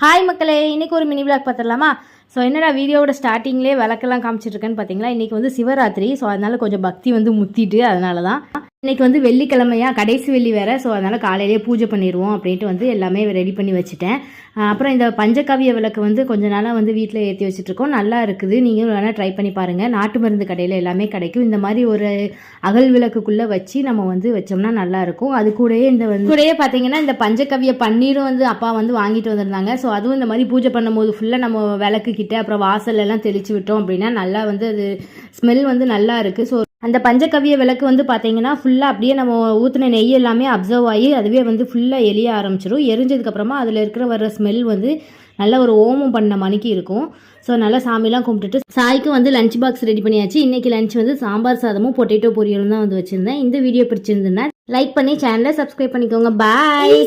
Hi மக்களே, இன்றைக்கி ஒரு மினி விளாக் பார்த்துடலாமா? ஸோ என்னடா வீடியோவோட ஸ்டார்டிங்லேயே விளக்கெல்லாம் காமிச்சிட்ருக்கேன்னு பார்த்தீங்களா? இன்றைக்கி வந்து சிவராத்திரி. ஸோ அதனால் கொஞ்சம் பக்தி வந்து முத்திட்டு அதனால தான் இன்றைக்கி வந்து வெள்ளிக்கிழமையா, கடைசி வெள்ளி வேறு. ஸோ அதனால் காலையிலேயே பூஜை பண்ணிடுவோம் அப்படின்ட்டு வந்து எல்லாமே ரெடி பண்ணி வச்சுட்டேன். அப்புறம் இந்த பஞ்சகாவிய விளக்கு வந்து கொஞ்ச நாளாக வந்து வீட்டில் ஏற்றி வச்சுட்ருக்கோம். நல்லா இருக்குது, நீங்களும் வேணால் ட்ரை பண்ணி பாருங்கள். நாட்டு மருந்து கடையில் எல்லாமே கிடைக்கும். இந்த மாதிரி ஒரு அகல் விளக்குக்குள்ளே வச்சு நம்ம வந்து வச்சோம்னா நல்லாயிருக்கும். அது கூடயே கூடயே பார்த்தீங்கன்னா இந்த பஞ்சகவிய பன்னீரும் வந்து அப்பா வந்து வாங்கிட்டு வந்திருந்தாங்க. ஸோ அதுவும் இந்த மாதிரி பூஜை பண்ணும்போது ஃபுல்லாக நம்ம விளக்கு கிட்ட அப்புறம் வாசல் எல்லாம் தெளித்து விட்டோம் அப்படின்னா நல்லா வந்து அது ஸ்மெல் வந்து நல்லா இருக்குது. ஸோ அந்த பஞ்சகவிய விளக்கு வந்து பார்த்தீங்கன்னா ஃபுல்லாக அப்படியே நம்ம ஊற்றின நெய் எல்லாமே அப்சர்வ் ஆகி அதுவே வந்து ஃபுல்லாக எரிய ஆரம்பிச்சிடும். எரிஞ்சதுக்கப்புறமா அதில் இருக்கிற வர்ற ஸ்மெல் வந்து நல்ல ஒரு ஓமம் பண்ண மணிக்கு இருக்கும். ஸோ நல்லா சாமிலாம் கும்பிட்டுட்டு சாய்க்கு வந்து லஞ்ச் பாக்ஸ் ரெடி பண்ணியாச்சு. இன்றைக்கி லஞ்ச் வந்து சாம்பார் சாதமும் பொட்டேட்டோ பொரியலும் தான் வந்து வச்சுருந்தேன். இந்த வீடியோ பிடிச்சிருந்ததுன்னா லைக் பண்ணி சேனலை சப்ஸ்கிரைப் பண்ணிக்கோங்க. பாய்.